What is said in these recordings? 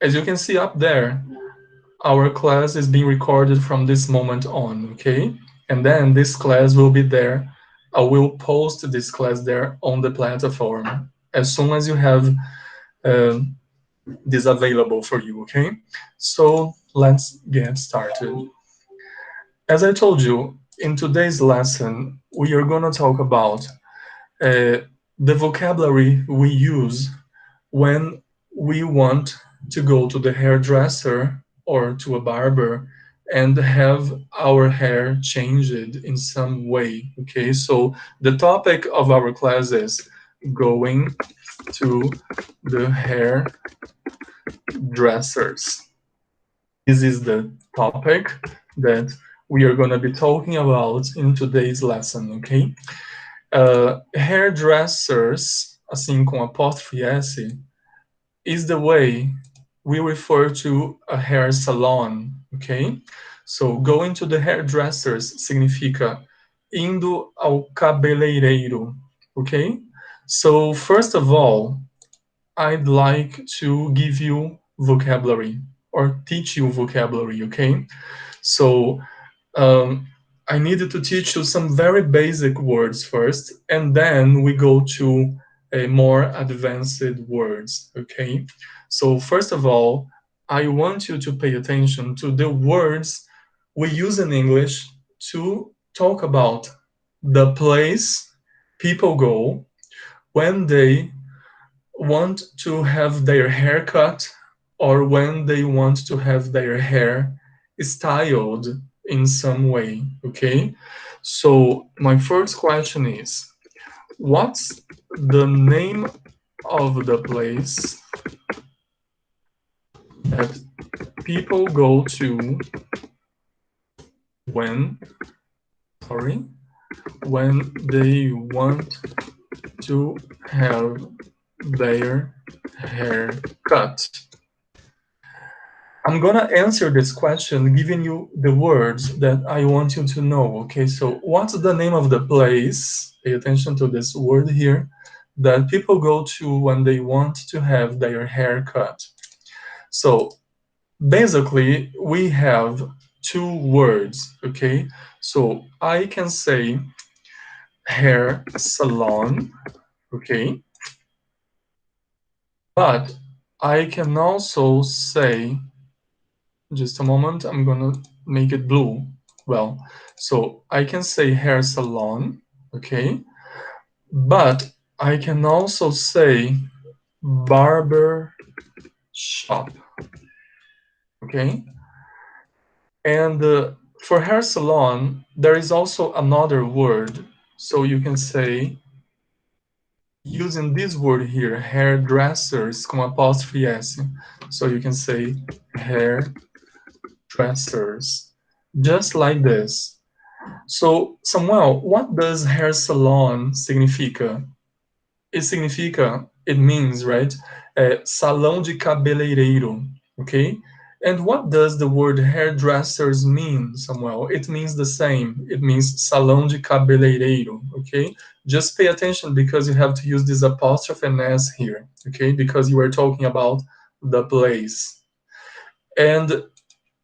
as you can see up there, our class is being recorded from this moment on, okay? And then this class will be there. I will post this class there on the platform as soon as you have this available for you, okay? So let's get started. As I told you, in today's lesson, we are going to talk about the vocabulary we use when we want to go to the hairdresser or to a barber and have our hair changed in some way. Okay, so the topic of our class is going to the hairdressers. This is the topic that we are going to be talking about in today's lesson, okay? Hairdressers, assim com apóstrofe S, is the way we refer to a hair salon, okay? So going to the hairdressers significa indo ao cabeleireiro, okay? So first of all, I'd like to give you vocabulary or teach you vocabulary, okay? So I needed to teach you some very basic words first, and then we go to more advanced words, okay? So first of all, I want you to pay attention to the words we use in English to talk about the place people go when they want to have their hair cut or when they want to have their hair styled in some way, okay? So my first question is, what's the name of the place that people go to when, when they want to have their hair cut? I'm gonna answer this question giving you the words that I want you to know, okay? So what's the name of the place, pay attention to this word here, that people go to when they want to have their hair cut? So basically, we have two words, okay? So I can say hair salon, okay? But I can also say, just a moment, I'm gonna make it blue. Well, so I can say hair salon, okay? But I can also say barber shop, okay? And for hair salon, there is also another word. So you can say, using this word here, hairdressers, com apóstrofe S. So you can say hairdressers, just like this. So, Samuel, what does hair salon significa? It means, right? Salão de cabeleireiro, okay? And what does the word hairdressers mean, Samuel? It means the same. It means salão de cabeleireiro, okay? Just pay attention because you have to use this apostrophe and S here, okay? Because you are talking about the place. And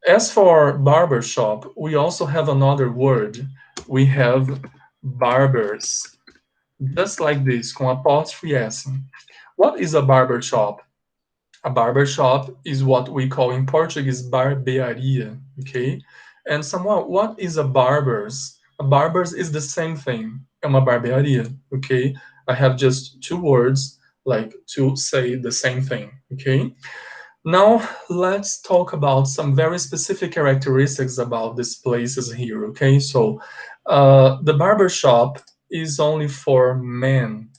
as for barber shop, we also have another word. We have barbers, just like this, com apóstrofe S. What is a barber shop? A barber shop is what we call in Portuguese barbearia, okay? And Samuel, what is a barbers? A barbers is the same thing, uma barbearia, okay? I have just two words like to say the same thing, okay? Now let's talk about some very specific characteristics about these places here, okay? So the barber shop is only for men,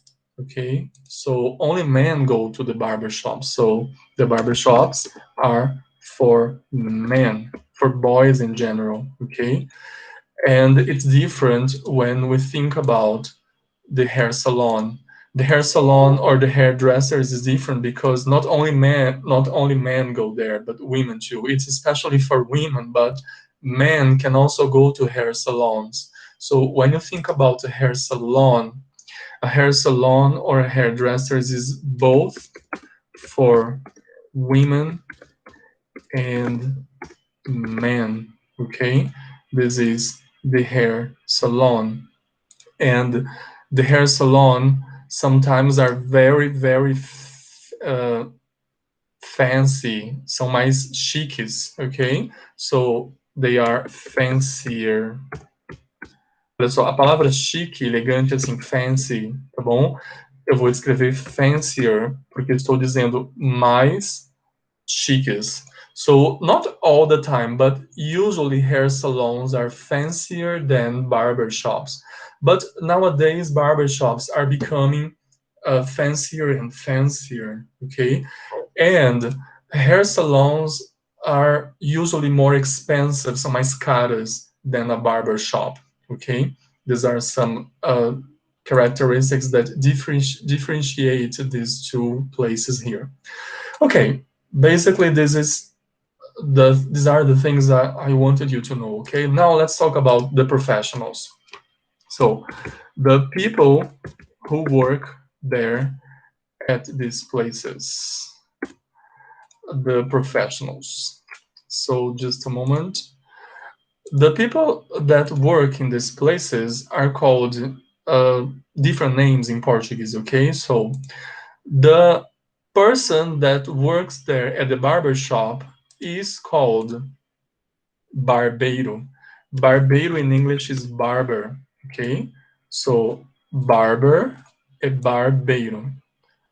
okay? So only men go to the barber shop. So the barber shops are for men, for boys in general, okay? And it's different when we think about the hair salon. The hair salon or the hairdressers is different because not only men go there, but women too. It's especially for women, but men can also go to hair salons. So when you think about a hair salon or a hairdresser is both for women and men, okay? This is the hair salon. And the hair salon sometimes are very, very fancy, são mais chiques, ok? So they are fancier. Olha só, a palavra chique, elegante, assim, fancy, tá bom? Eu vou escrever fancier, porque estou dizendo mais chiques. So, not all the time, but usually hair salons are fancier than barber shops. But nowadays, barber shops are becoming fancier and fancier, okay? And hair salons are usually more expensive, são mais caras than a barber shop, okay? These are some characteristics that differentiate these two places here. Okay, basically these are the things that I wanted you to know, okay? Now let's talk about the professionals. So, the people who work there at these places. The professionals. So just a moment. The people that work in these places are called different names in Portuguese, okay? So the person that works there at the barber shop is called barbeiro. Barbeiro in English is barber, okay? So barber e barbeiro.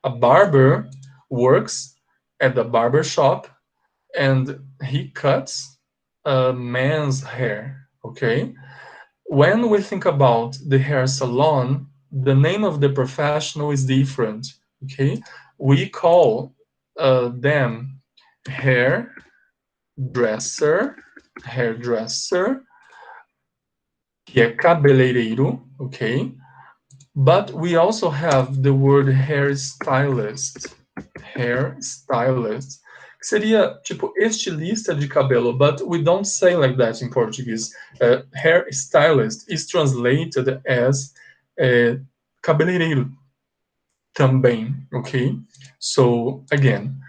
A barber works at the barber shop and he cuts a man's hair, okay? When we think about the hair salon, the name of the professional is different, okay? We call them hairdresser, que é cabeleireiro, okay? But we also have the word hairstylist, que seria tipo estilista de cabelo, but we don't say like that in Portuguese. Hairstylist is translated as cabeleireiro também, okay? So again,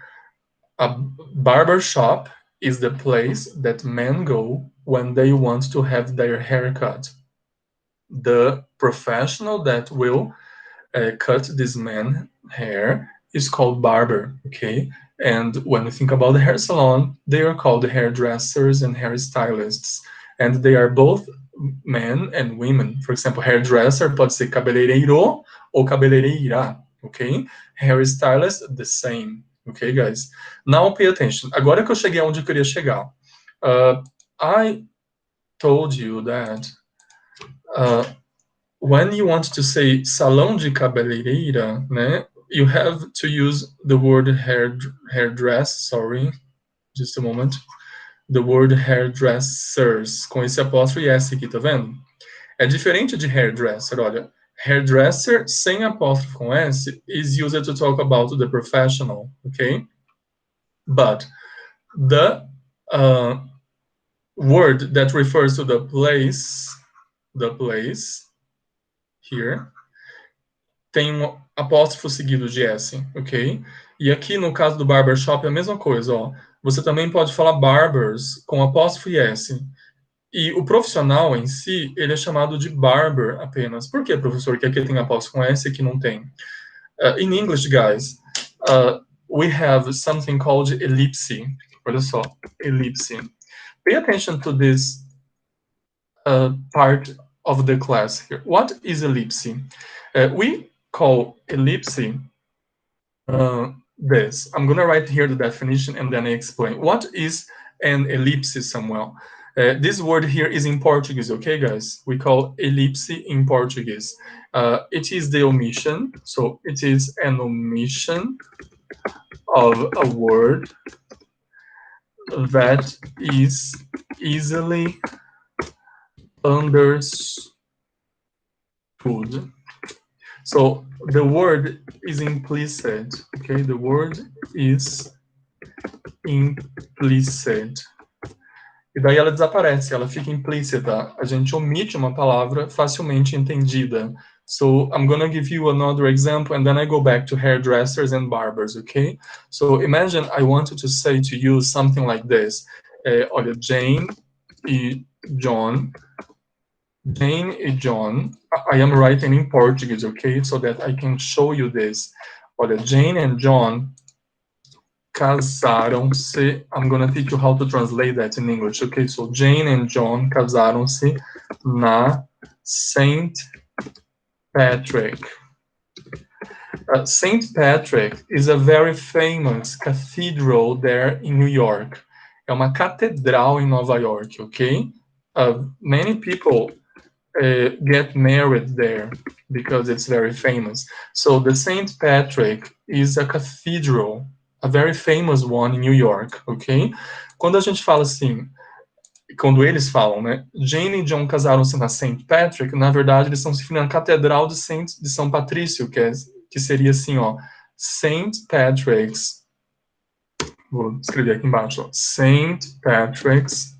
a barber shop is the place that men go when they want to have their hair cut. The professional that will cut this man's hair is called barber, okay? And when we think about the hair salon, they are called hairdressers and hairstylists. And they are both men and women. For example, hairdresser pode ser cabeleireiro ou cabeleireira, okay? Hairstylist, the same, okay, guys? Now pay attention. Agora que eu cheguei onde eu queria chegar. I told you that when you want to say salão de cabeleireira, né, you have to use the word hairdress, sorry, just a moment, the word hairdressers, com esse apóstrofo e S aqui, tá vendo? É diferente de hairdresser, olha. Hairdresser sem apóstrofo com S is used to talk about the professional, okay? But the word that refers to the place here, tem um apóstrofo seguido de S, ok? E aqui no caso do barbershop é a mesma coisa, ó. Você também pode falar barbers com apóstrofo e S. E o profissional em si, ele é chamado de barber apenas. Por que, professor? Que aqui tem apóstrofo com S e aqui não tem. In English, guys, we have something called ellipse. Olha só, ellipse. Pay attention to this part of the class here. What is ellipse? We call ellipse this. I'm going to write here the definition and then I explain. What is an ellipse, Samuel? This word here is in Portuguese, okay, guys? We call ellipse in Portuguese. It is the omission, so it is an omission of a word that is easily understood. So the word is implicit, okay? The word is implicit. E daí ela desaparece, ela fica implícita. A gente omite uma palavra facilmente entendida. So I'm gonna give you another example, and then I go back to hairdressers and barbers, okay? So imagine I wanted to say to you something like this. Olha, Jane e John. Jane e John. I am writing in Portuguese, okay? So that I can show you this. Olha, Jane and John casaram-se. I'm gonna teach you how to translate that in English, okay? So Jane and John casaram-se na Saint Patrick. Saint Patrick is a very famous cathedral there in New York. É uma catedral em Nova York, okay? Many people get married there because it's very famous. So the Saint Patrick is a cathedral, a very famous one in New York, ok? Quando a gente fala assim, quando eles falam, né? Jane e John casaram-se na Saint Patrick, na verdade eles estão se referindo à Catedral de São Patrício, que seria assim, ó, Saint Patrick's, vou escrever aqui embaixo, ó, Saint Patrick's,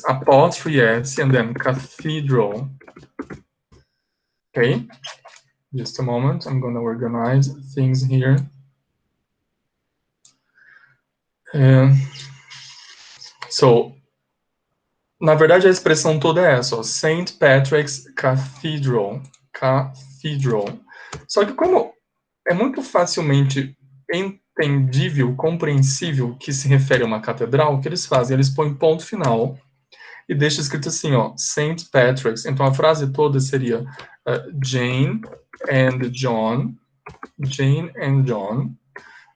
apostrophe S, and then cathedral. Okay, just a moment, I'm gonna organize things here. So, na verdade a expressão toda é essa, ó, Saint Patrick's Cathedral. Só que como é muito facilmente entendível, compreensível que se refere a uma catedral, o que eles fazem? Eles põem ponto final e deixam escrito assim, ó, Saint Patrick's. Então a frase toda seria Jane and John,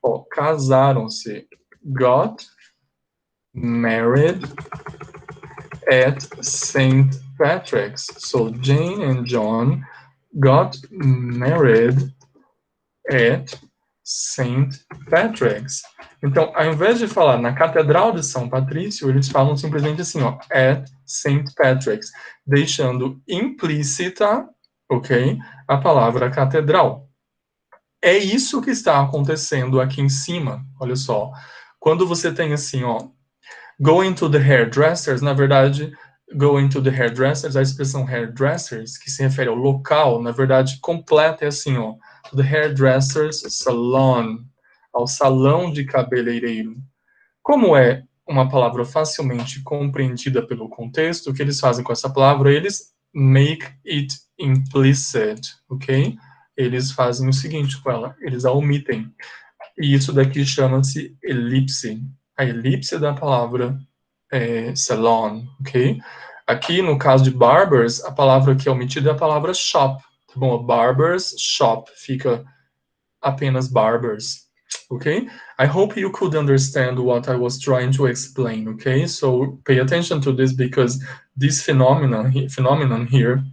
ó, casaram-se, got married at Saint Patrick's. So Jane and John got married at Saint Patrick's. Então, ao invés de falar na Catedral de São Patrício, eles falam simplesmente assim, ó, at Saint Patrick's, deixando implícita, ok, a palavra catedral. É isso que está acontecendo aqui em cima, olha só. Quando você tem assim, ó, going to the hairdressers, na verdade, going to the hairdressers, a expressão hairdressers, que se refere ao local, na verdade, completa é assim, ó, to the hairdresser's salon, ao salão de cabeleireiro. Como é uma palavra facilmente compreendida pelo contexto, o que eles fazem com essa palavra? Eles make it implicit, ok? Eles fazem o seguinte com ela, eles a omitem. E isso daqui chama-se elipse. A elipse da palavra salon, ok? Aqui, no caso de barbers, a palavra que é omitida é a palavra shop, tá bom? Barbers shop, fica apenas barbers, okay? I hope you could understand what I was trying to explain, okay? So pay attention to this because this phenomenon here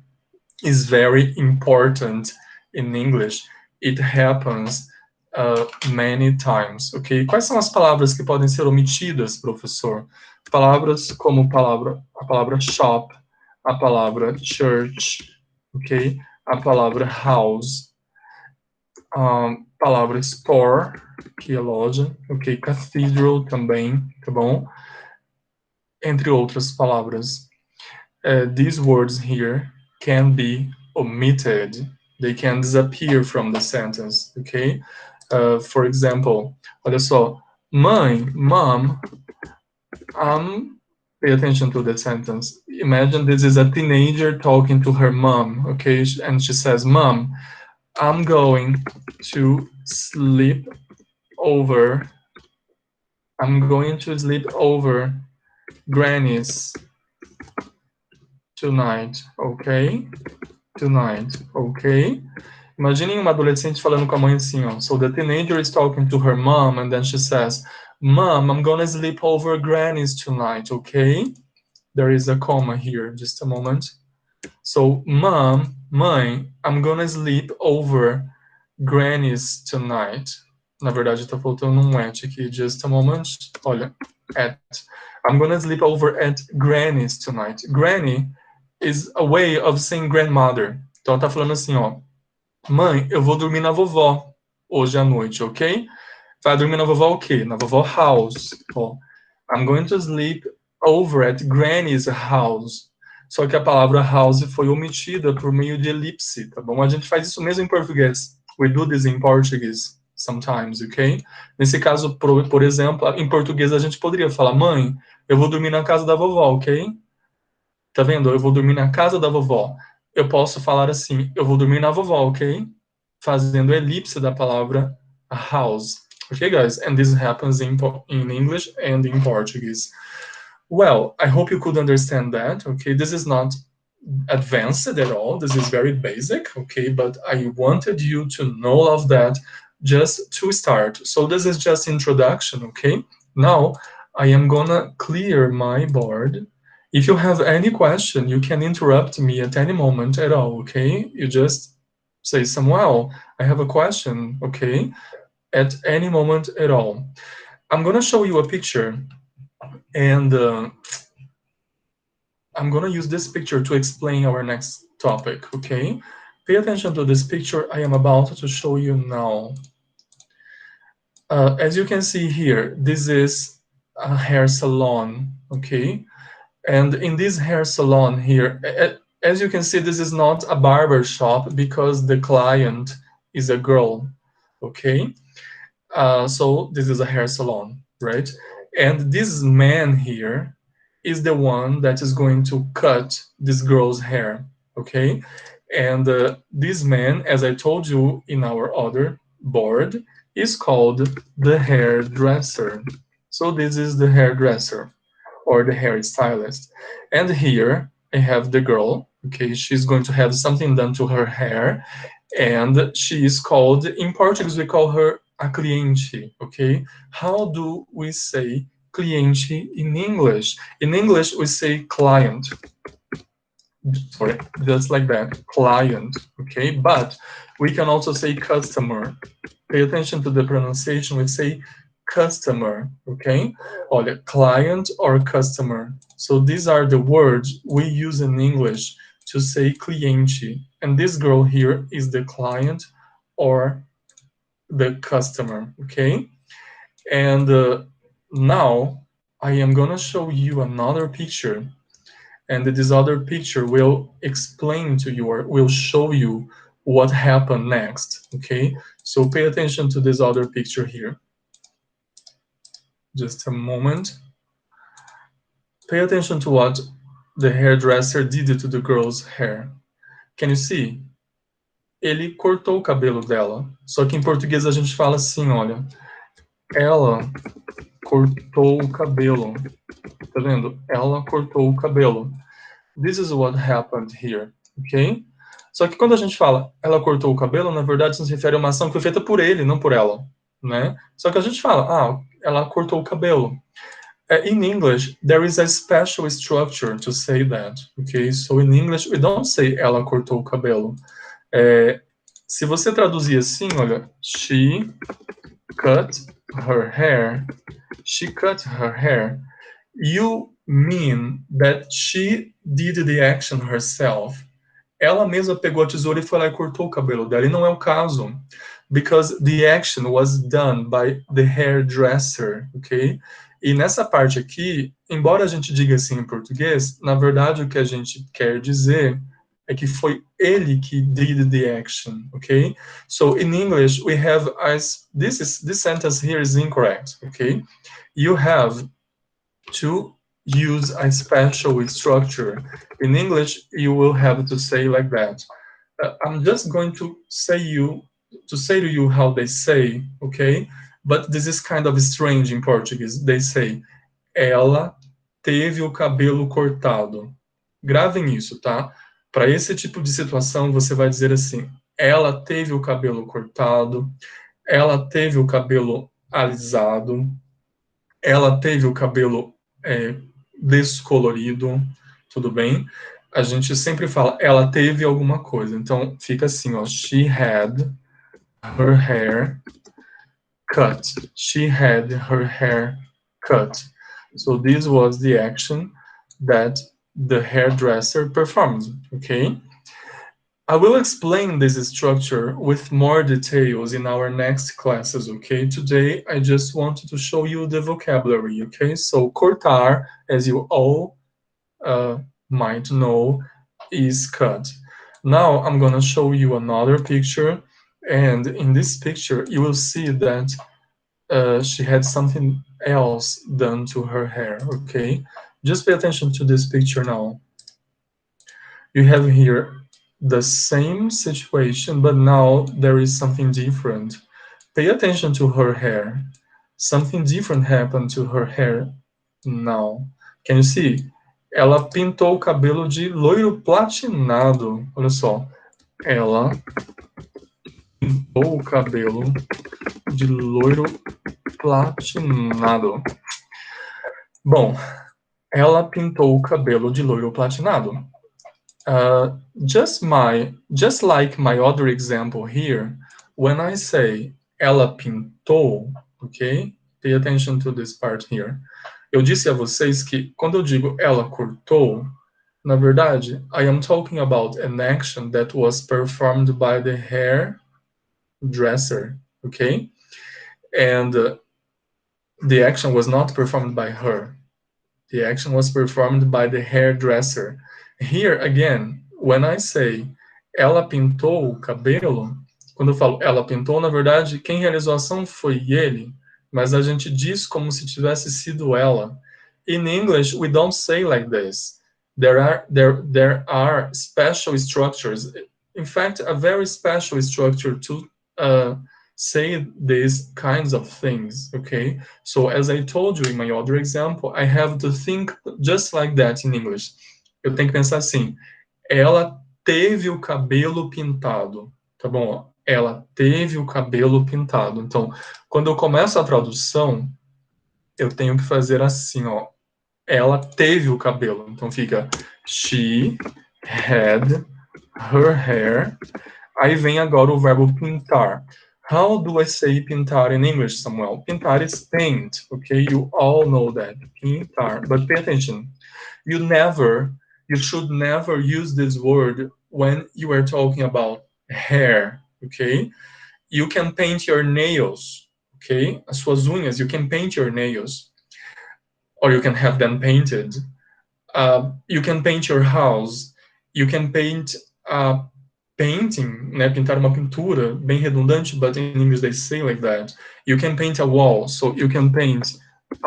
is very important in English. It happens many times, ok? Quais são as palavras que podem ser omitidas, professor? Palavras como a palavra shop, a palavra church, ok? A palavra house, palavra store, que é loja, ok? Cathedral também, tá bom? Entre outras palavras. These words here can be omitted. They can disappear from the sentence, ok? For example, olha só, mãe, mom, pay attention to the sentence. Imagine this is a teenager talking to her mom, okay? And she says, Mom, I'm going to sleep over. I'm going to sleep over Granny's tonight, okay? Tonight, okay? Imaginem uma adolescente falando com a mãe assim, ó. So the teenager is talking to her mom, and then she says, Mom, I'm gonna sleep over Granny's tonight, okay? There is a comma here, just a moment. So, Mom, mãe, I'm gonna sleep over Granny's tonight. Na verdade, tá faltando um at aqui, just a moment. Olha, at. I'm gonna sleep over at Granny's tonight. Granny is a way of saying grandmother. Então, ela tá falando assim, ó. Mãe, eu vou dormir na vovó hoje à noite, ok? Vai dormir na vovó o quê? Na vovó house. Ó. I'm going to sleep over at Granny's house. só que a palavra house foi omitida por meio de elipse, tá bom? A gente faz isso mesmo em português. We do this in Portuguese sometimes, ok? Nesse caso, por exemplo, em português a gente poderia falar, mãe, eu vou dormir na casa da vovó, ok? Tá vendo? Eu vou dormir na casa da vovó. Eu posso falar assim, eu vou dormir na vovó, ok? Fazendo elipse da palavra house. Okay, guys? And this happens in English and in Portuguese. Well, I hope you could understand that, okay? This is not advanced at all. This is very basic, okay? But I wanted you to know all of that just to start. So this is just introduction, okay? Now, I am gonna clear my board. If you have any question, you can interrupt me at any moment at all, okay? You just say, Samuel, I have a question, okay? At any moment at all. I'm gonna show you a picture, and I'm gonna use this picture to explain our next topic, okay? Pay attention to this picture I am about to show you now. As you can see here, this is a hair salon, okay? And in this hair salon here, as you can see, this is not a barber shop because the client is a girl, okay? So this is a hair salon, right? And this man here is the one that is going to cut this girl's hair, okay? And this man, as I told you in our other board, is called the hairdresser. So this is the hairdresser or the hairstylist. And here I have the girl, okay? She's going to have something done to her hair, and she is called, in Portuguese we call her a cliente, okay? How do we say cliente in English? In English we say client, sorry, just like that, client, okay? But we can also say customer. Pay attention to the pronunciation, we say customer, okay? Olha, client or customer. So these are the words we use in English to say cliente. And this girl here is the client or the customer, okay? And now I am gonna show you another picture, and this other picture will explain to you or will show you what happened next, okay? So pay attention to this other picture here. Just a moment. Pay attention to what the hairdresser did to the girl's hair. Can you see? Ele cortou o cabelo dela. Só que em português a gente fala assim, olha. Ela cortou o cabelo. Tá vendo? Ela cortou o cabelo. This is what happened here, ok? Só que quando a gente fala ela cortou o cabelo, na verdade isso se refere a uma ação que foi feita por ele, não por ela, né? Só que a gente fala, ela cortou o cabelo. In English, there is a special structure to say that, okay? So in English, we don't say ela cortou o cabelo. Se você traduzir assim, olha, she cut her hair, you mean that she did the action herself. Ela mesma pegou a tesoura e foi lá e cortou o cabelo dela, e não é o caso. Because the action was done by the hairdresser, ok? E nessa parte aqui, embora a gente diga assim em português, na verdade o que a gente quer dizer é que foi ele que did the action, okay? So in English we have this sentence here is incorrect, okay? You have to use a special structure. In English you will have to say like that. I'm just going to say to you how they say, okay? But this is kind of strange in Portuguese. They say, ela teve o cabelo cortado. Gravem isso, tá? Para esse tipo de situação, você vai dizer assim, ela teve o cabelo cortado, ela teve o cabelo alisado, ela teve o cabelo descolorido, tudo bem? A gente sempre fala, ela teve alguma coisa. Então, fica assim, ó, she had her hair cut. She had her hair cut. So this was the action that the hairdresser performed, okay? I will explain this structure with more details in our next classes, okay? Today, I just wanted to show you the vocabulary, okay? So cortar, as you all might know is cut. Now I'm gonna show you another picture, and in this picture you will see that she had something else done to her hair, okay? Just pay attention to this picture now. You have here the same situation, but now there is something different. Pay attention to her hair. Something different happened to her hair now. Can you see? Ela pintou o cabelo de loiro platinado. Olha só. Ela pintou o cabelo de loiro platinado. Bom, ela pintou o cabelo de loiro platinado. Just like my other example here, when I say ela pintou, okay? Pay attention to this part here. Eu disse a vocês que quando eu digo ela cortou, na verdade, I am talking about an action that was performed by the hairdresser, okay? And the action was not performed by her. The action was performed by the hairdresser. Here, again, when I say ela pintou o cabelo, quando eu falo ela pintou, na verdade, quem realizou a ação foi ele, mas a gente diz como se tivesse sido ela. In English, we don't say like this. There are special structures. In fact, a very special structure to say these kinds of things, okay? So as I told you in my other example, I have to think just like that in English. Eu tenho que pensar assim, ela teve o cabelo pintado, tá bom? Ela teve o cabelo pintado. Então, quando eu começo a tradução, eu tenho que fazer assim, ó. Ela teve o cabelo. Então fica she had her hair. Aí vem agora o verbo pintar. How do I say pintar in English, Samuel? Pintar is paint, okay? You all know that. Pintar. But pay attention. You should never use this word when you are talking about hair, okay? You can paint your nails, okay? As suas unhas, you can paint your nails. Or you can have them painted. You can paint your house. You can paint painting, né? Pintar uma pintura, bem redundante, but in English they say like that. You can paint a wall, so you can paint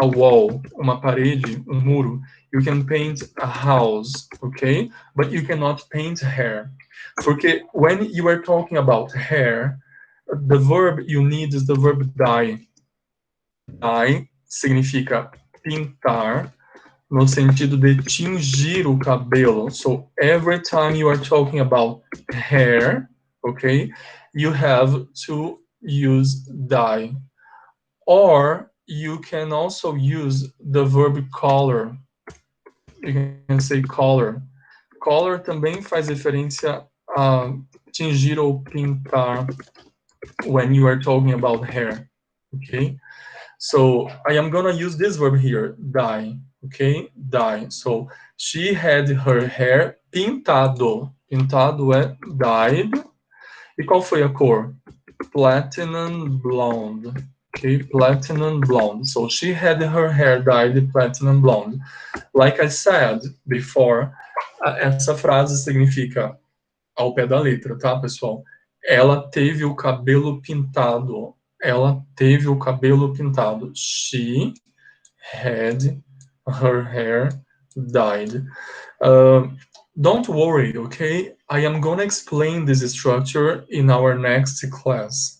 a wall, uma parede, muro. You can paint a house, okay? But you cannot paint hair. Porque when you are talking about hair, the verb you need is the verb dye. Dye significa pintar, no sentido de tingir o cabelo. So every time you are talking about hair, okay, you have to use dye. Or you can also use the verb color. You can say color. Color também faz referência a tingir ou pintar when you are talking about hair, okay? So I am gonna use this verb here, dye, okay? Dye. So she had her hair pintado. Pintado é dyed. E qual foi a cor? Platinum blonde. Okay, platinum blonde. So she had her hair dyed platinum blonde. Like I said before, essa frase significa ao pé da letra, tá, pessoal? Ela teve o cabelo pintado. Ela teve o cabelo pintado. She had her hair dyed. Don't worry, okay? I am gonna explain this structure in our next class.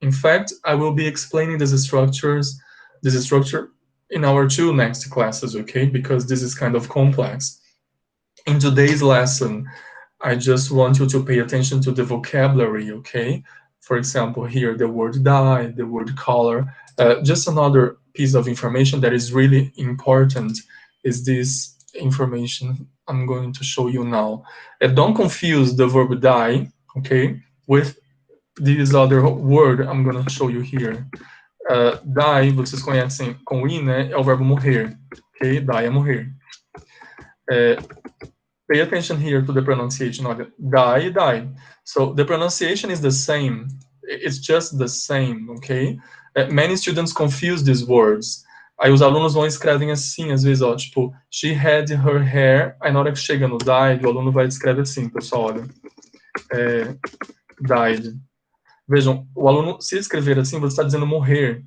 In fact, I will be explaining this structure in our 2 next classes, okay? Because this is kind of complex. In today's lesson, I just want you to pay attention to the vocabulary, okay? For example, here, the word dye, the word color. Just another piece of information that is really important is this information I'm going to show you now. Don't confuse the verb dye, okay, with this other word I'm going to show you here. Die, vocês conhecem com I, né? É o verbo morrer, ok? Die é morrer. Pay attention here to the pronunciation of it. Die, die. So the pronunciation is the same. It's just the same, okay? Many students confuse these words. Aí os alunos vão escrevem assim, às vezes, ó, tipo, she had her hair, aí na hora que chega no died, o aluno vai escrever assim, pessoal, olha, died. Vejam, o aluno, se escrever assim, você está dizendo morrer.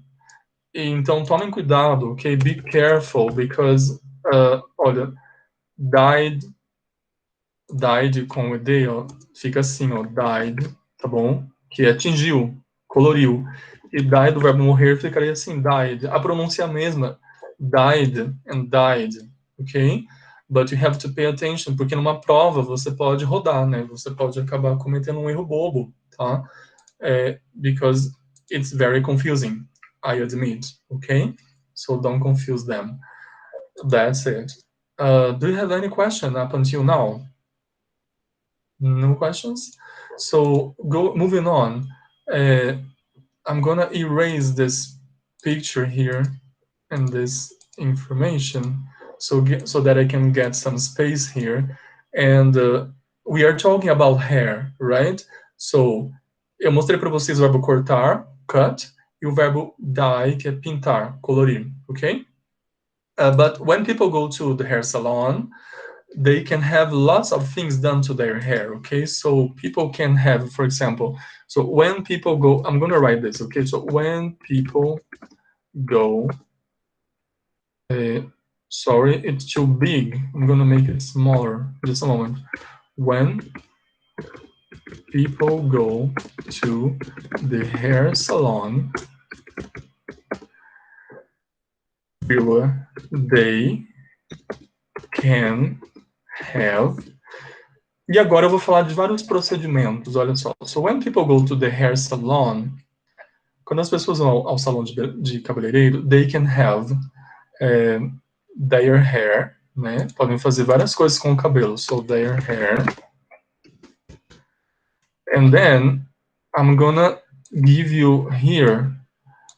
E, então, tomem cuidado, ok? Be careful, because, olha, died com o ED, ó, fica assim, ó, died, tá bom? Que é atingiu, coloriu. E died, o verbo morrer, ficaria assim, died. A pronúncia é a mesma, died and died, ok? But you have to pay attention, porque numa prova você pode rodar, né? Você pode acabar cometendo um erro bobo, tá? Because it's very confusing, I admit, okay? So don't confuse them. That's it. Do you have any question up until now? No questions? So moving on. I'm gonna erase this picture here and this information so that I can get some space here. And we are talking about hair, right? So eu mostrei para vocês o verbo cortar, cut, e o verbo dye, que é pintar, colorir, okay? But when people go to the hair salon, they can have lots of things done to their hair, okay? So people can have, for example, so when people go, I'm gonna write this, okay? So when people go, sorry, it's too big. I'm gonna make it smaller, just a moment. When people go to the hair salon, they can have. E agora eu vou falar de vários procedimentos, olha só. So when people go to the hair salon, quando as pessoas vão ao salão de cabeleireiro, they can have their hair, né? Podem fazer várias coisas com o cabelo. So their hair. And then I'm gonna give you here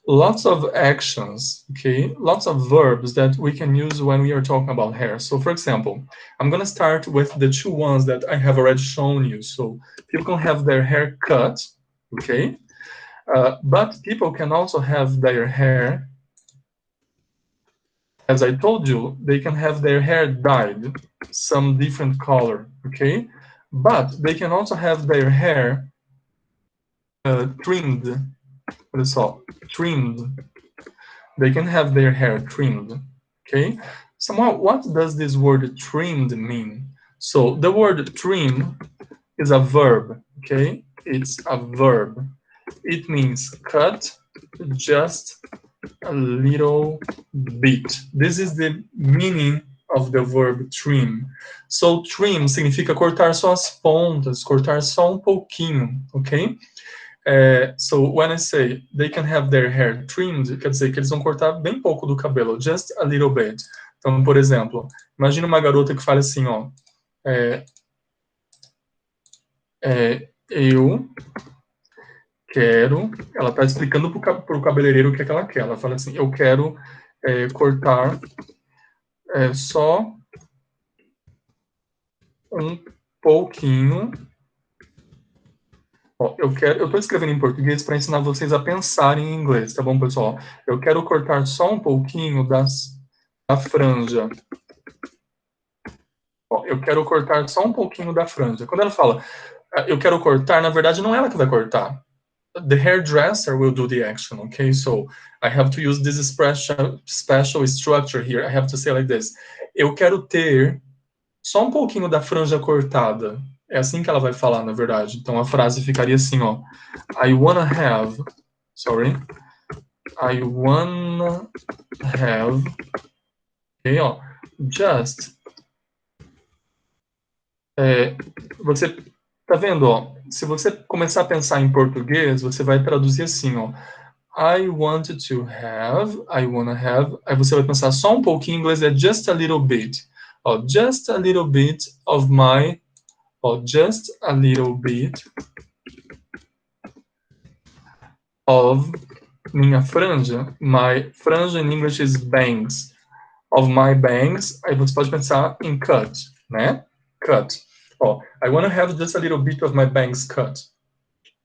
lots of actions, okay? Lots of verbs that we can use when we are talking about hair. So for example, I'm gonna start with the two ones that I have already shown you. So people can have their hair cut, okay? But people can also have their hair, as I told you, they can have their hair dyed some different color, okay? But they can also have their hair trimmed. Olha só, trimmed. They can have their hair trimmed, okay? So what does this word trimmed mean? So the word trim is a verb, okay? It's a verb. It means cut just a little bit. This is the meaning of the verb trim. So trim significa cortar só as pontas, cortar só um pouquinho, ok? So when I say they can have their hair trimmed, quer dizer que eles vão cortar bem pouco do cabelo, just a little bit. Então, por exemplo, imagina uma garota que fala assim, ó, eu quero, ela está explicando para o cabeleireiro o que é que ela quer. Ela fala assim, eu quero cortar só um pouquinho. Ó, eu estou escrevendo em português para ensinar vocês a pensarem em inglês, tá bom, pessoal? Eu quero cortar só um pouquinho da franja. Ó, eu quero cortar só um pouquinho da franja. Quando ela fala, eu quero cortar, na verdade não é ela que vai cortar. The hairdresser will do the action, okay? So I have to use this special structure here. I have to say like this. Eu quero ter só um pouquinho da franja cortada. É assim que ela vai falar, na verdade. Então a frase ficaria assim, ó. I wanna have, sorry. I wanna have, ok, ó. Just. Você tá vendo, ó? Se você começar a pensar em português, você vai traduzir assim, ó. I wanted to have, I wanna have. Aí você vai pensar só um pouquinho, em inglês é just a little bit. Ó, just a little bit of my, ó, just a little bit of minha franja. My franja in English is bangs. Of my bangs. Aí você pode pensar em cut, né? Cut. Ó, I wanna have just a little bit of my bangs cut.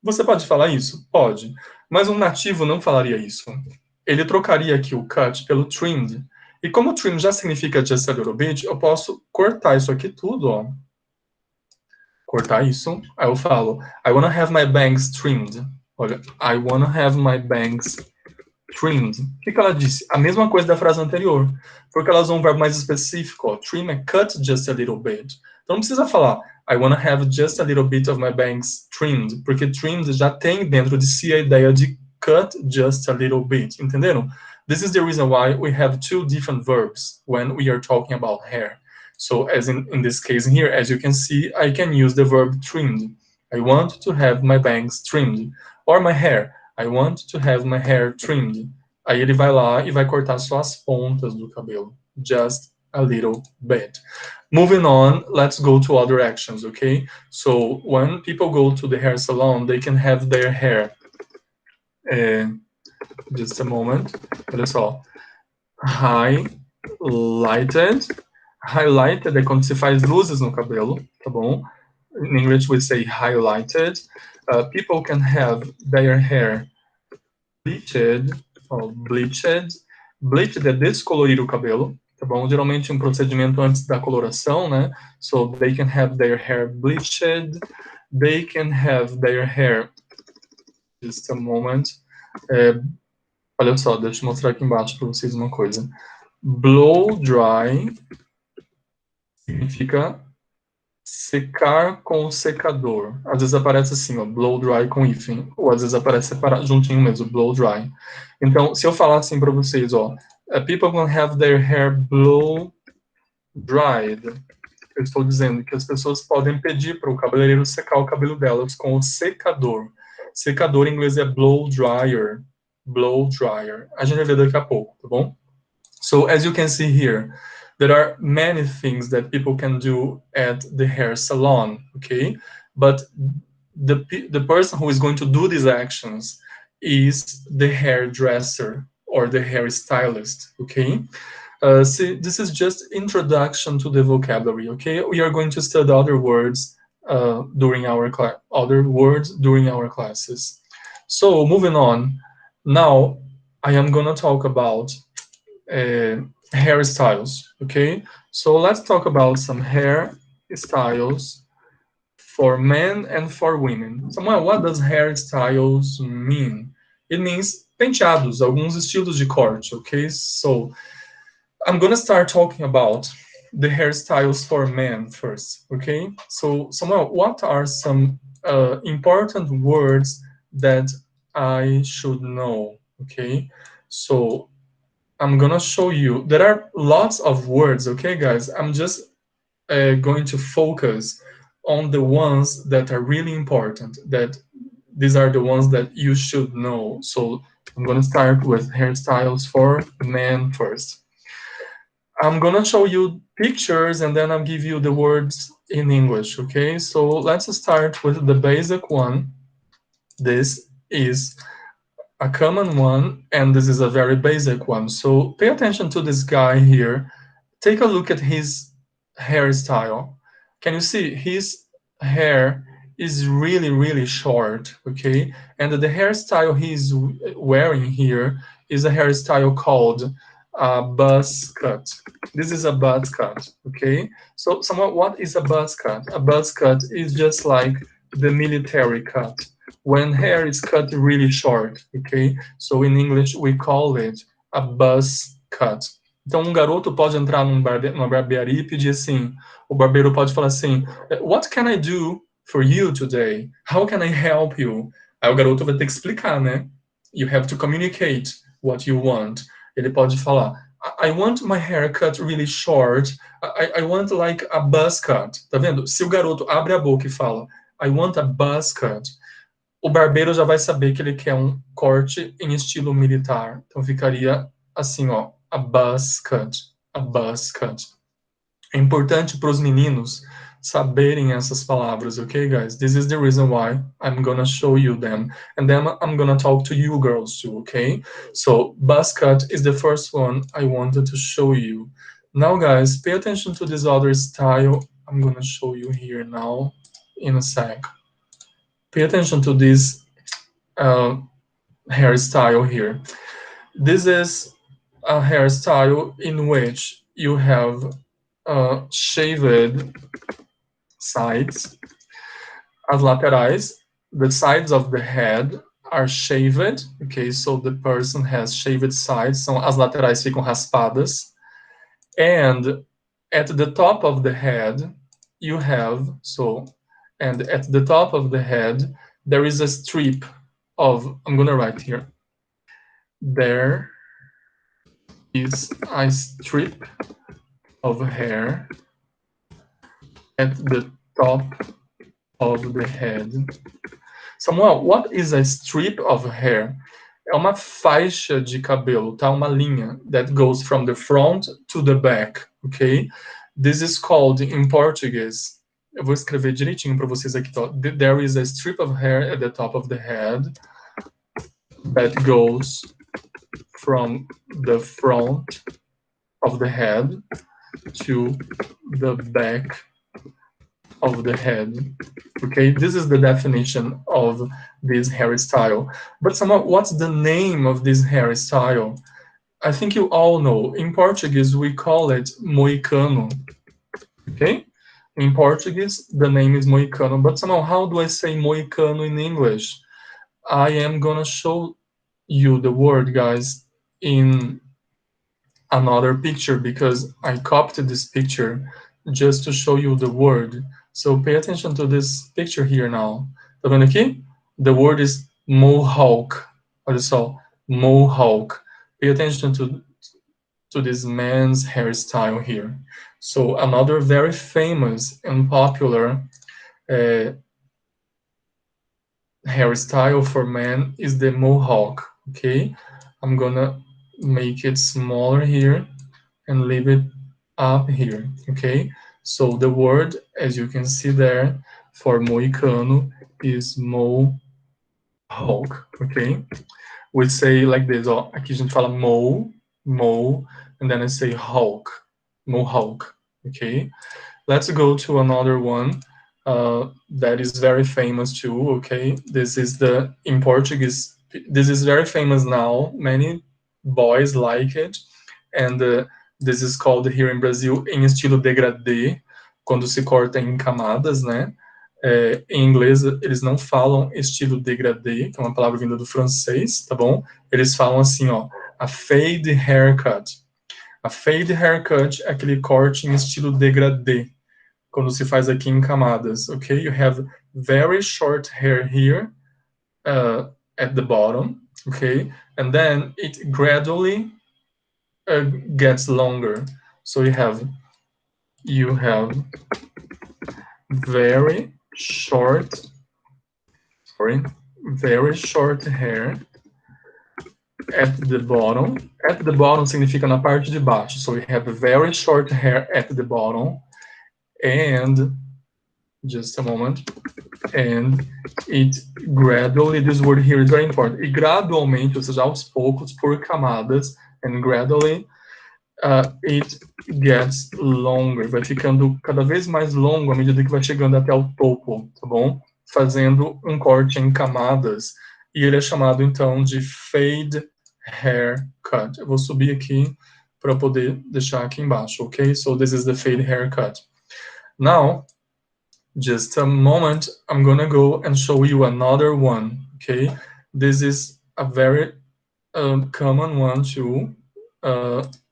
Você pode falar isso? Pode. Mas um nativo não falaria isso. ele trocaria aqui o cut pelo trimmed. E como trim já significa just a little bit, eu posso cortar isso aqui tudo, ó. Cortar isso. Aí eu falo, I wanna have my bangs trimmed. Olha, I wanna have my bangs trimmed. O que ela disse? A mesma coisa da frase anterior. Porque ela usou um verbo mais específico. Ó. Trim é cut just a little bit. Então não precisa falar I wanna have just a little bit of my bangs trimmed. Porque trimmed já tem dentro de si a ideia de cut just a little bit. Entenderam? This is the reason why we have two different verbs when we are talking about hair. So as in this case here, as you can see, I can use the verb trimmed. I want to have my bangs trimmed. Or my hair. I want to have my hair trimmed. Aí ele vai lá e vai cortar só as pontas do cabelo. Just a little bit. Moving on, let's go to other actions, okay? So when people go to the hair salon, they can have their hair. Just a moment. Olha só. Highlighted. Highlighted é quando se faz luzes no cabelo, tá bom? In English we say highlighted. People can have their hair bleached, bleached. Bleached é descolorir o cabelo, tá bom? Geralmente um procedimento antes da coloração, né? So they can have their hair bleached. They can have their hair. Just a moment. Olha só, deixa eu mostrar aqui embaixo para vocês uma coisa. Blow dry significa secar com o secador. Às vezes aparece assim, ó, blow dry com hífen, ou às vezes aparece separado, juntinho mesmo, blow dry. Então, se eu falar assim para vocês, ó, people can have their hair blow dried, eu estou dizendo que as pessoas podem pedir para o cabeleireiro secar o cabelo delas com o secador. Secador em inglês é blow dryer. Blow dryer. A gente vai ver daqui a pouco, tá bom? So, as you can see here, there are many things that people can do at the hair salon, okay? But the person who is going to do these actions is the hairdresser or the hairstylist, okay? See, this is just introduction to the vocabulary, okay? We are going to study other words during our classes. So, moving on, now I am gonna talk about hairstyles, okay? So let's talk about some hairstyles for men and for women. Samuel, what does hairstyles mean? It means penteados, alguns estilos de corte, okay? So I'm gonna start talking about the hairstyles for men first, okay? So Samuel, what are some important words that I should know, okay? So I'm gonna show you. There are lots of words, okay, guys? I'm just going to focus on the ones that are really important. That these are the ones that you should know. So I'm gonna start with hairstyles for men first. I'm gonna show you pictures and then I'll give you the words in English, okay? So let's start with the basic one. This is a common one, and this is a very basic one. So pay attention to this guy here. Take a look at his hairstyle. Can you see his hair is really, really short, okay? And the hairstyle he's wearing here is a hairstyle called a buzz cut. This is a buzz cut, okay? So what is a buzz cut? A buzz cut is just like the military cut. When hair is cut really short, okay? So in English we call it a buzz cut. Então um garoto pode entrar numa barbearia e pedir assim, o barbeiro pode falar assim, what can I do for you today? How can I help you? Aí o garoto vai ter que explicar, né? You have to communicate what you want. Ele pode falar, I want my hair cut really short. I want like a buzz cut. Tá vendo? Se o garoto abre a boca e fala, I want a buzz cut, o barbeiro já vai saber que ele quer um corte em estilo militar. Então ficaria assim, ó, a buzz cut, a buzz cut. É importante para os meninos saberem essas palavras, okay, guys? This is the reason why I'm gonna show you them. And then I'm gonna talk to you girls too, okay? So, buzz cut is the first one I wanted to show you. Now, guys, pay attention to this other style. I'm gonna show you here now in a sec. Pay attention to this hairstyle here. This is a hairstyle in which you have shaved sides. As laterais, the sides of the head are shaved, okay? So the person has shaved sides, são as laterais ficam raspadas. And at the top of the head, you have, and at the top of the head, there is a strip of, I'm gonna write here, there is a strip of hair at the top of the head. Samuel, what is a strip of hair? É uma faixa de cabelo, tá? Uma linha that goes from the front to the back, okay? This is called, in Portuguese, eu vou escrever direitinho para vocês aqui, tá? There is a strip of hair at the top of the head that goes from the front of the head to the back of the head. Okay, this is the definition of this hairstyle. But somehow, what's the name of this hairstyle? I think you all know. In Portuguese, we call it moicano. Okay, in Portuguese, the name is moicano. But somehow, how do I say moicano in English? I am gonna show you the word, guys, in another picture because I copied this picture just to show you the word. So pay attention to this picture here now. Tá vendo aqui? The word is mohawk. Olha só, mohawk. Pay attention to this man's hairstyle here. So another very famous and popular hairstyle for men is the mohawk. Okay, I'm gonna make it smaller here and leave it up here, okay? So the word, as you can see there, for moicano is mohawk, okay? We say like this, ó, aqui a gente fala mo, and then I say hawk, mohawk, okay? Let's go to another one that is very famous too, okay? This is in Portuguese, this is very famous now. Many boys like it, and this is called here in Brazil em estilo degradê, quando se corta em camadas, né? Em inglês eles não falam estilo degradê, que é uma palavra vinda do francês, tá bom? Eles falam assim, ó, a fade haircut. A fade haircut é aquele corte em estilo degradê, quando se faz aqui em camadas, ok? You have very short hair here at the bottom, okay? And then it gradually gets longer. So you have very short hair at the bottom. At the bottom significa na parte de baixo. So you have very short hair at the bottom, and just a moment, and it gradually, this word here is very important, e gradualmente, ou seja, aos poucos, por camadas, and gradually it gets longer, vai ficando cada vez mais longo à medida que vai chegando até o topo, tá bom? Fazendo um corte em camadas, e ele é chamado então de fade haircut. Eu vou subir aqui para poder deixar aqui embaixo, ok? So this is the fade haircut. Now, just a moment, I'm gonna go and show you another one, okay? This is a very common one too,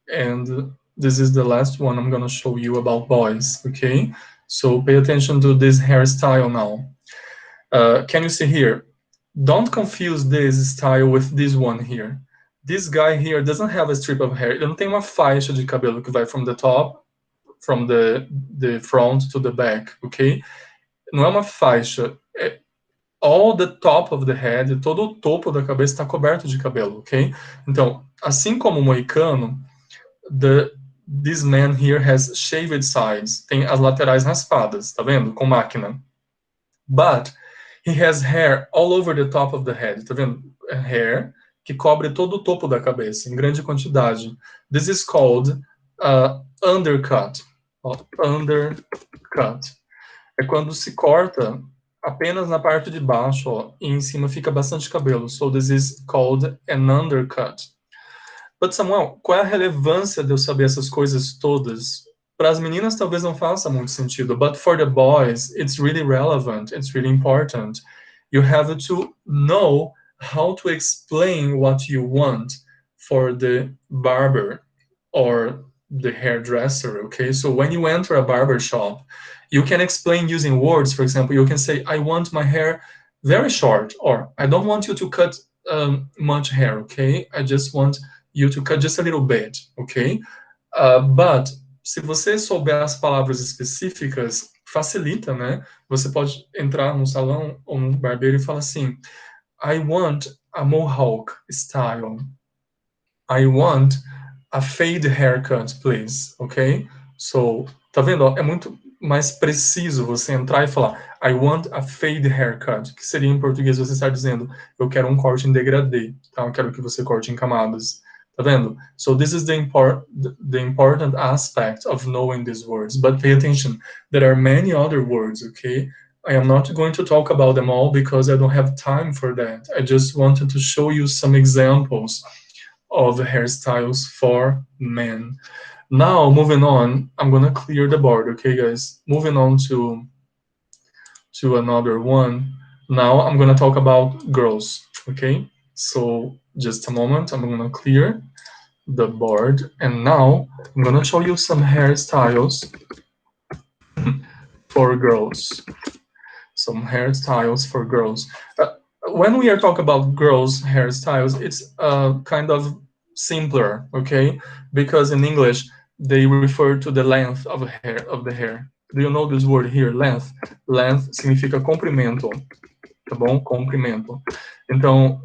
and this is the last one I'm gonna show you about boys, okay? So pay attention to this hairstyle now. Can you see here? Don't confuse this style with this one here. This guy here doesn't have a strip of hair. Ele não tem uma faixa de cabelo que vai from the top, from the front to the back, okay? Não é uma faixa. All the top of the head, todo o topo da cabeça está coberto de cabelo, ok? Então, assim como o moicano, this man here has shaved sides. Tem as laterais raspadas, tá vendo? Com máquina. But he has hair all over the top of the head, tá vendo? Hair que cobre todo o topo da cabeça, em grande quantidade. This is called undercut. Undercut. É quando se corta apenas na parte de baixo, ó, e em cima fica bastante cabelo. So this is called an undercut. But Samuel, qual é a relevância de eu saber essas coisas todas? Para as meninas talvez não faça muito sentido, but for the boys, it's really relevant, it's really important. You have to know how to explain what you want for the barber or the hairdresser, okay? So when you enter a barber shop, you can explain using words. For example, you can say, I want my hair very short, or I don't want you to cut much hair, okay? I just want you to cut just a little bit, okay? But se você souber as palavras específicas, facilita, né? Você pode entrar num salão ou num barbeiro e falar assim, I want a mohawk style. I want a fade haircut, please, ok? So, tá vendo? É muito mais preciso você entrar e falar I want a fade haircut, que seria em português você estar dizendo eu quero um corte em degradê, tá? Eu quero que você corte em camadas. Tá vendo? So this is the important aspect of knowing these words. But pay attention, there are many other words, okay? I am not going to talk about them all because I don't have time for that. I just wanted to show you some examples of hairstyles for men. Now, moving on, I'm gonna clear the board, okay, guys? Moving on to another one. Now, I'm gonna talk about girls, okay? So, just a moment, I'm gonna clear the board, and now I'm gonna show you some hairstyles for girls. Some hairstyles for girls. When we are talking about girls' hairstyles, it's kind of simpler, okay? Because in English, they refer to the length of the hair. Do you know this word here, length? Length significa comprimento, tá bom? Comprimento. Então,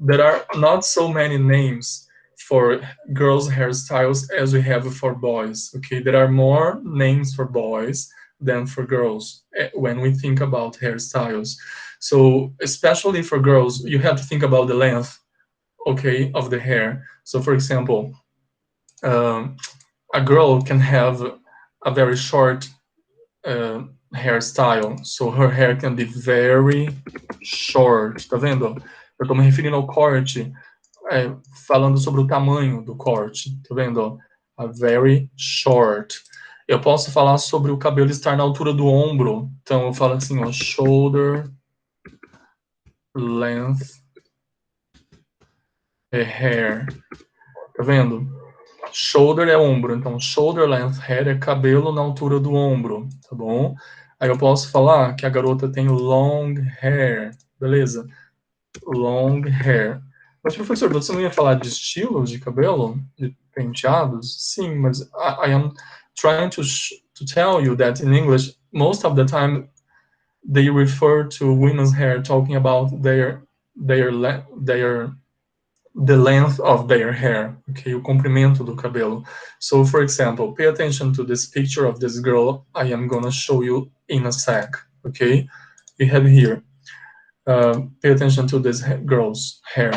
there are not so many names for girls' hairstyles as we have for boys, okay? There are more names for boys than for girls when we think about hairstyles. So especially for girls, you have to think about the length, okay, of the hair. So for example, a girl can have a very short hairstyle. So her hair can be very short. Tá vendo? Eu tô me referindo ao corte, falando sobre o tamanho do corte. Tá vendo? A very short. Eu posso falar sobre o cabelo estar na altura do ombro. Então eu falo assim, ó, shoulder length hair. Tá vendo? Shoulder é ombro, então shoulder length hair é cabelo na altura do ombro, tá bom? Aí eu posso falar que a garota tem long hair, beleza? Long hair. Mas professor, você não ia falar de estilos de cabelo? De penteados? Sim, mas I am trying to tell you that in English, most of the time they refer to women's hair talking about the length of their hair, okay, o comprimento do cabelo. So, for example, pay attention to this picture of this girl I am gonna show you in a sec, okay? We have here, pay attention to this girl's hair.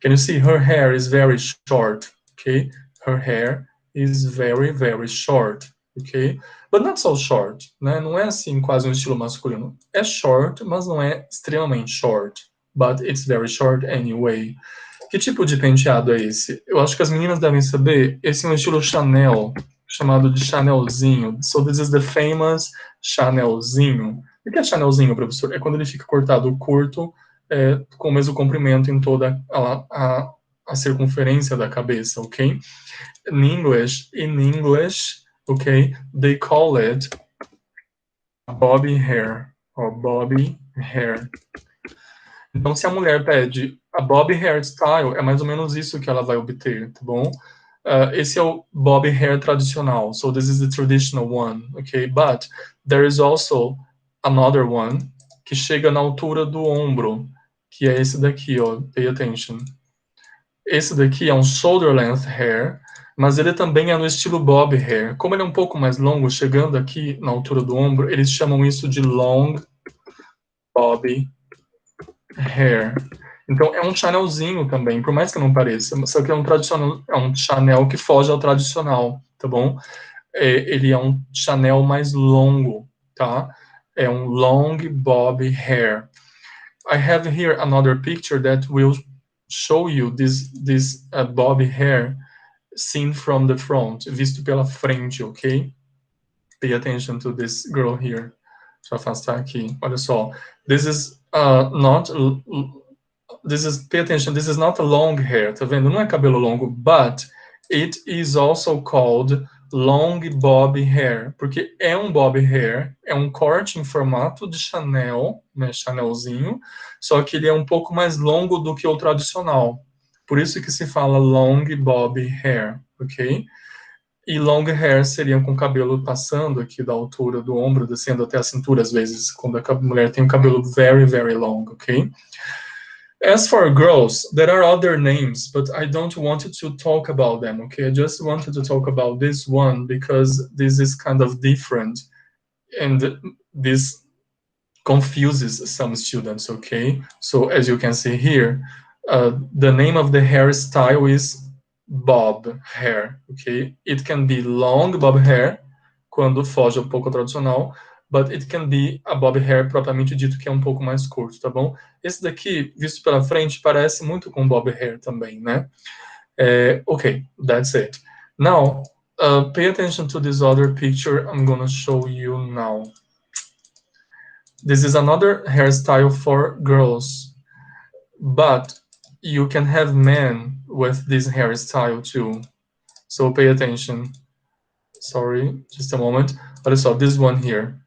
Can you see her hair is very short, okay? Her hair is very, very short, okay? But not so short, né? Não é assim quase um estilo masculino. É short, mas não é extremamente short. But it's very short anyway. Que tipo de penteado é esse? Eu acho que as meninas devem saber. Esse é um estilo Chanel, chamado de Chanelzinho. So this is the famous Chanelzinho. O que é Chanelzinho, professor? É quando ele fica cortado curto, com o mesmo comprimento em toda a circunferência da cabeça, ok? In English, okay, they call it bobby hair, or bobby hair. Então, se a mulher pede a bob hairstyle, é mais ou menos isso que ela vai obter, tá bom? Esse é o bob hair tradicional. So this is the traditional one, okay? But there is also another one que chega na altura do ombro, que é esse daqui, ó. Pay attention. Esse daqui é um shoulder length hair, mas ele também é no estilo bob hair. Como ele é um pouco mais longo, chegando aqui na altura do ombro, eles chamam isso de long bob hair. Então é um Chanelzinho também, por mais que não pareça, só que é um Chanel que foge ao tradicional, tá bom? Ele é um Chanel mais longo, tá? É um long bob hair. I have here another picture that will show you this bob hair seen from the front, visto pela frente, ok? Pay attention to this girl here. Deixa eu afastar aqui. Olha só. This is not. This is, pay attention, this is not a long hair, tá vendo? Não é cabelo longo, but it is also called long bob hair, porque é um bob hair, é um corte em formato de Chanel, né, Chanelzinho, só que ele é um pouco mais longo do que o tradicional. Por isso que se fala long bob hair, ok? E long hair seriam com cabelo passando aqui da altura do ombro, descendo até a cintura, às vezes, quando a mulher tem o cabelo very, very long, ok? As for girls, there are other names, but I don't want to talk about them, okay? I just wanted to talk about this one because this is kind of different and this confuses some students, okay? So as you can see here, the name of the hairstyle is bob hair, okay? It can be long bob hair, quando foge um pouco ao tradicional, but it can be a bob hair propriamente dito, que é um pouco mais curto, tá bom? Esse daqui, visto pela frente, parece muito com bob hair também, né? Okay, that's it. Now, pay attention to this other picture I'm gonna show you now. This is another hairstyle for girls, but you can have men with this hairstyle too. So pay attention. Sorry, just a moment. Olha só, this one here.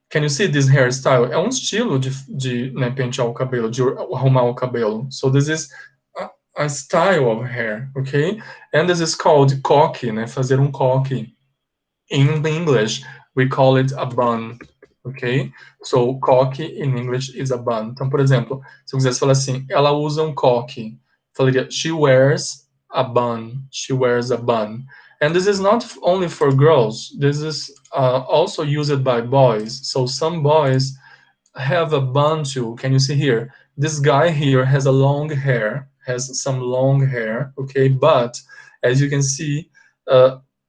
Can you see this hairstyle? É um estilo de né, pentear o cabelo, de arrumar o cabelo. So this is a style of hair, okay? And this is called coque, né? Fazer um coque. In English, we call it a bun, ok? So, coque in English is a bun. Então, por exemplo, se eu quisesse falar assim, ela usa um coque, falaria, she wears a bun, she wears a bun. And this is not only for girls, this is also used by boys. So, some boys have a bun too. Can you see here? This guy here has a long hair, has some long hair, okay? But, as you can see,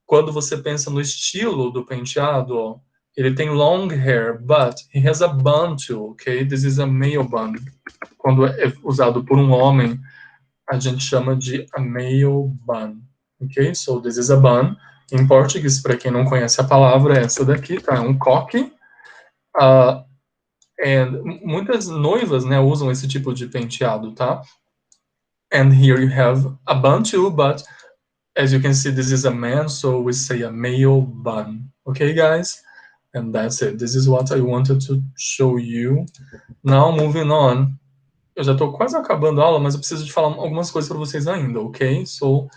quando você pensa no estilo do penteado, ó, ele tem long hair, but he has a bun too, okay? This is a male bun. Quando é usado por um homem, a gente chama de a male bun, ok? So this is a bun. Em português, para quem não conhece a palavra, é essa daqui, tá? É um coque. Muitas noivas, né, usam esse tipo de penteado, tá? And here you have a bun too, but as you can see, this is a man, so we say a male bun. Okay, guys? And that's it. This is what I wanted to show you. Now, moving on. Eu já estou quase acabando a aula, mas eu preciso de falar algumas coisas para vocês ainda, ok? So,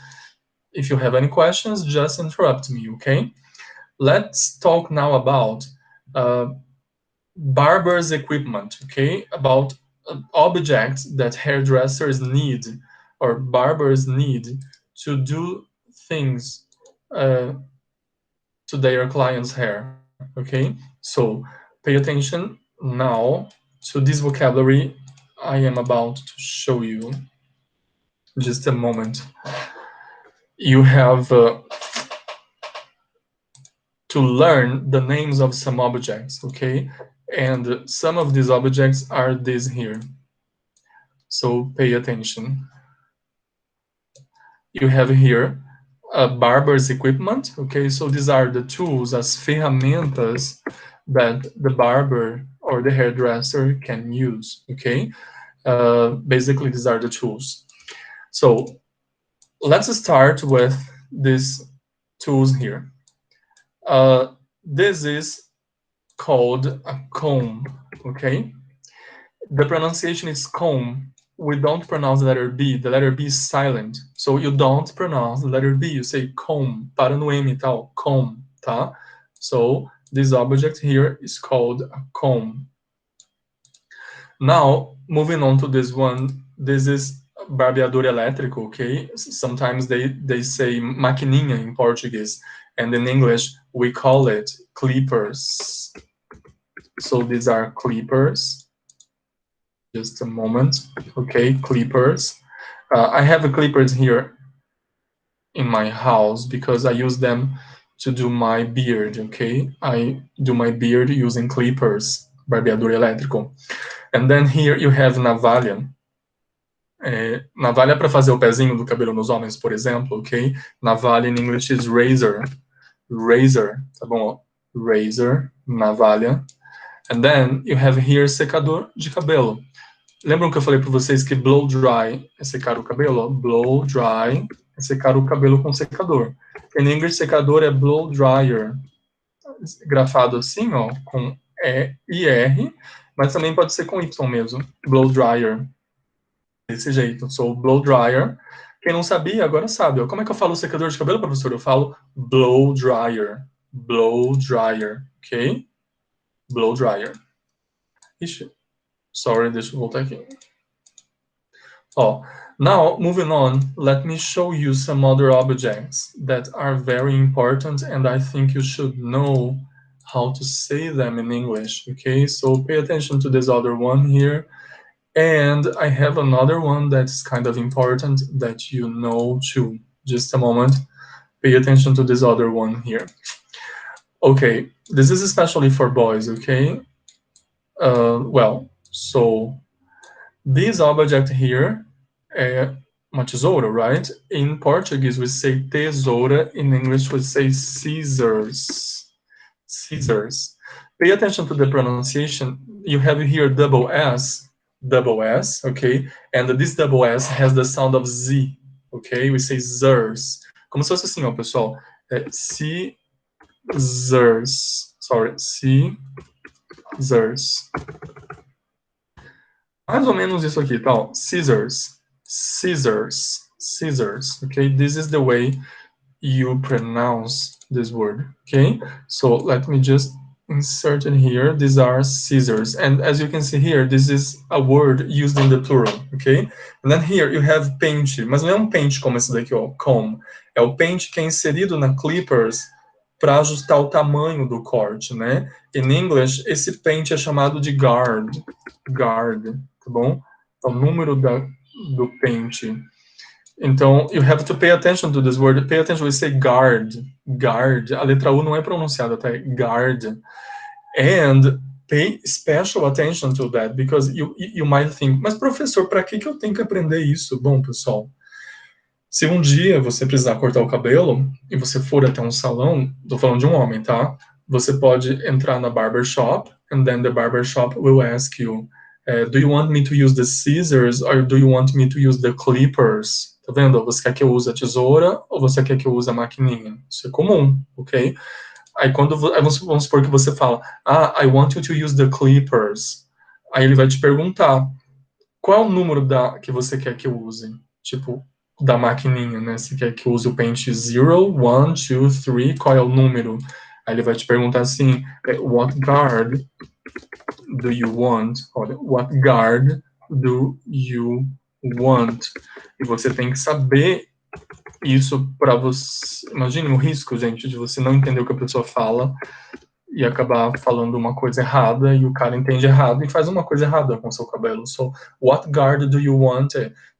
if you have any questions, just interrupt me, okay? Let's talk now about barber's equipment, okay? About objects that hairdressers need or barbers need to do things to their client's hair, okay? So pay attention now to this vocabulary I am about to show you. Just a moment. You have to learn the names of some objects, okay? And some of these objects are these here. So pay attention. You have here a barber's equipment, okay? So these are the tools, as ferramentas that the barber or the hairdresser can use, okay? Basically, these are the tools. So let's start with these tools here. This is called a comb, okay? The pronunciation is comb. We don't pronounce the letter B. The letter B is silent. So you don't pronounce the letter B. You say comb. Para no M e tal. Comb, tá? So this object here is called a comb. Now, moving on to this one. This is barbeador elétrico, okay? Sometimes they say maquininha in Portuguese. And in English, we call it clippers. So these are clippers. Just a moment. Okay, clippers. I have clippers here in my house because I use them to do my beard, okay? I do my beard using clippers, barbeador elétrico. And then here you have navalha. Navalha para fazer o pezinho do cabelo nos homens, por exemplo, ok? Navalha in English is razor. Razor, tá bom? Razor, navalha. And then you have here secador de cabelo. Lembram que eu falei para vocês que blow dry é secar o cabelo? Blow dry é secar o cabelo com secador. Em inglês, secador é blow dryer. Grafado assim, ó, com E e R, mas também pode ser com Y mesmo. Blow dryer. Desse jeito. So, blow dryer. Quem não sabia, agora sabe. Ó. Como é que eu falo secador de cabelo, professor? Eu falo blow dryer. Blow dryer. Ok? Blow dryer. Ixi. Sorry, deixa eu voltar aqui. Ó. Now, moving on, let me show you some other objects that are very important and I think you should know how to say them in English. Okay? So, pay attention to this other one here. And I have another one that's kind of important that you know too. Just a moment. Pay attention to this other one here. Okay, this is especially for boys, okay? Well, so this object here, uma tesoura, right? In Portuguese, we say tesoura. In English, we say scissors. Scissors. Pay attention to the pronunciation. You have here double S, okay? And this double S has the sound of Z, okay? We say zers. Como se fosse assim, ó, pessoal. Scissors. Sorry, scissors. Mais ou menos isso aqui, tá? Ó. Scissors. Scissors. Scissors, okay? This is the way you pronounce this word, okay? So let me just insert it here. These are scissors. And as you can see here, this is a word used in the plural, okay? And then here you have pente. Mas não é um pente como esse daqui, ó, comb. É o pente que é inserido na clippers para ajustar o tamanho do corte, né? In English, esse pente é chamado de guard. Guard, tá bom? É o número do pente. Então, you have to pay attention to this word. Pay attention, we say guard. Guard. A letra U não é pronunciada, tá? Guard. And pay special attention to that, because you might think, mas professor, para que eu tenho que aprender isso? Bom, pessoal, se um dia você precisar cortar o cabelo e você for até um salão, tô falando de um homem, tá? Você pode entrar na barbershop, and then the barbershop will ask you, do you want me to use the scissors or do you want me to use the clippers? Tá vendo? Você quer que eu use a tesoura ou você quer que eu use a maquininha? Isso é comum, ok? Aí vamos supor que você fala, I want you to use the clippers. Aí ele vai te perguntar, qual é o número que você quer que eu use? Tipo, da maquininha, né? Você quer que eu use o pente 0, 1, 2, 3, qual é o número? Aí ele vai te perguntar assim, what guard do you want? Olha, what guard do you want? E você tem que saber isso para você. Imagine o risco, gente, de você não entender o que a pessoa fala e acabar falando uma coisa errada e o cara entende errado e faz uma coisa errada com o seu cabelo. So, what guard do you want?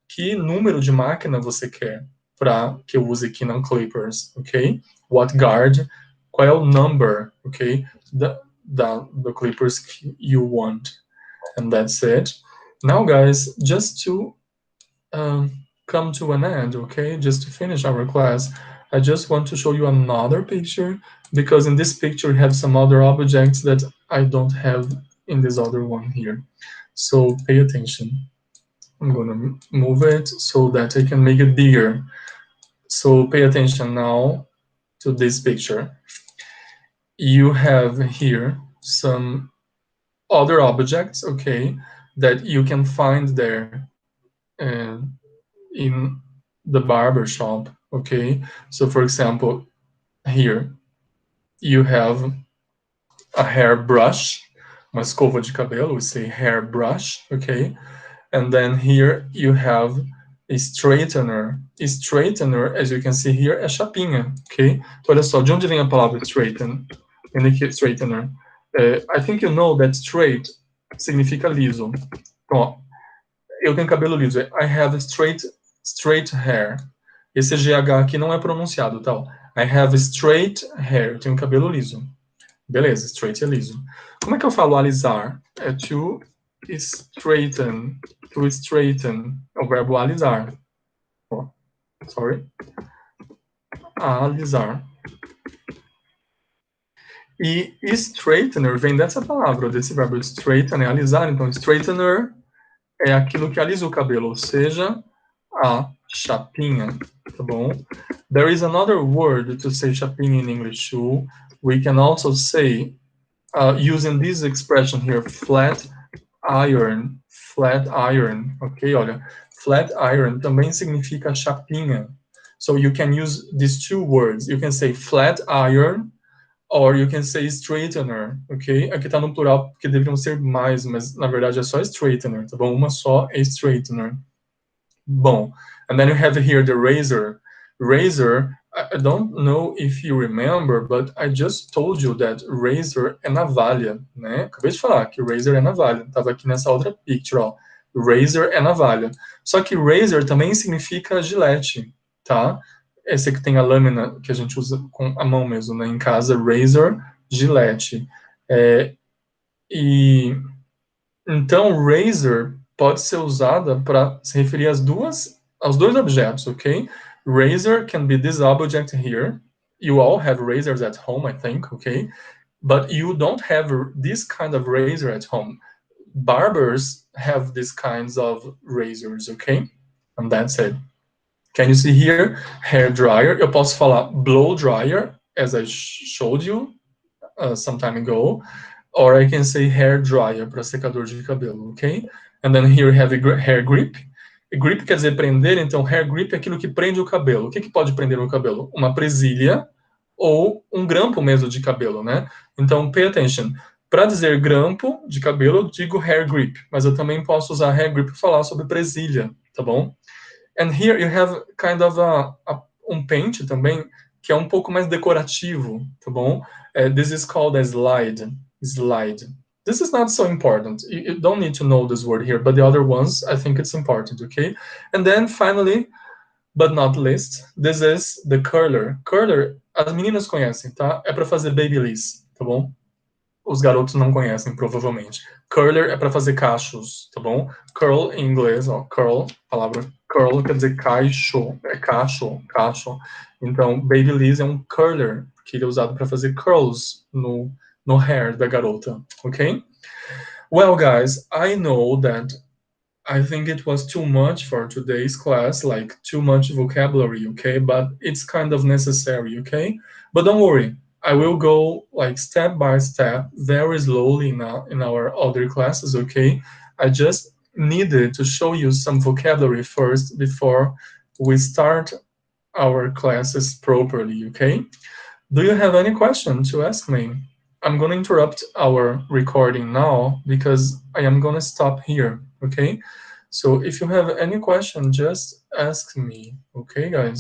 Que número de máquina você quer para que eu use aqui na Clippers, ok? What guard? Qual é o number, ok? The Clippers you want. And that's it. Now, guys, just to come to an end, okay? Just to finish our class, I just want to show you another picture, because in this picture we have some other objects that I don't have in this other one here. So pay attention. I'm gonna move it so that I can make it bigger. So pay attention now to this picture. You have here some other objects, okay, that you can find there in the barber shop, okay? So for example, here you have a hairbrush, uma escova de cabelo, we say hairbrush, okay? And then here you have a straightener. A straightener, as you can see here, é chapinha, ok? Então, olha só, de onde vem a palavra straighten? Straightener. I think you know that straight significa liso. Então, ó, eu tenho cabelo liso. I have straight hair. Esse GH aqui não é pronunciado, tá? I have straight hair. Eu tenho cabelo liso. Beleza, straight é liso. Como é que eu falo alisar? É to straighten, to straighten, é o verbo alisar. Oh, sorry. Alisar. E straightener vem dessa palavra, desse verbo straighten, é alisar. Então, straightener é aquilo que alisa o cabelo, ou seja, a chapinha, tá bom? There is another word to say chapinha in English too. We can also say, using this expression here, flat iron, ok? Olha, flat iron também significa chapinha. So you can use these two words. You can say flat iron, or you can say straightener, ok? Aqui tá no plural porque deveriam ser mais, mas na verdade é só straightener, tá bom? Uma só é straightener. Bom, and then you have here the razor. Razor, I don't know if you remember, but I just told you that razor é navalha, né? Acabei de falar que razor é navalha. Tava aqui nessa outra picture, ó. Razor é navalha. Só que razor também significa gilete, tá? Esse aqui tem a lâmina que a gente usa com a mão mesmo, né? Em casa, razor, gilete. E então, razor pode ser usada para se referir aos dois objetos, ok? Razor can be this object here. You all have razors at home, I think, okay? But you don't have this kind of razor at home. Barbers have these kinds of razors, okay? And that's it. Can you see here? Hair dryer. Eu posso falar blow dryer, as I showed you some time ago. Or I can say hair dryer para secador de cabelo, ok? And then here we have a hair grip. Grip quer dizer prender, então hair grip é aquilo que prende o cabelo. O que pode prender no cabelo? Uma presilha ou um grampo mesmo de cabelo, né? Então, pay attention. Para dizer grampo de cabelo, eu digo hair grip, mas eu também posso usar hair grip para falar sobre presilha, tá bom? And here you have kind of um pente também, que é um pouco mais decorativo, tá bom? This is called a slide. Slide. This is not so important. You don't need to know this word here, but the other ones, I think it's important, okay? And then finally, but not least, this is the curler. Curler, as meninas conhecem, tá? É para fazer babyliss, tá bom? Os garotos não conhecem, provavelmente. Curler é para fazer cachos, tá bom? Curl em inglês, ó, curl, palavra curl quer dizer cacho, é cacho. Então, babyliss é um curler, que ele é usado para fazer curls no hair da garota, ok? Well, guys, I know that I think it was too much for today's class, like too much vocabulary, okay? But it's kind of necessary, okay? But don't worry, I will go like step by step, very slowly now in our other classes, okay? I just needed to show you some vocabulary first before we start our classes properly, okay? Do you have any question to ask me? I'm going to interrupt our recording now because I am going to stop here, okay? So if you have any question, just ask me, okay, guys?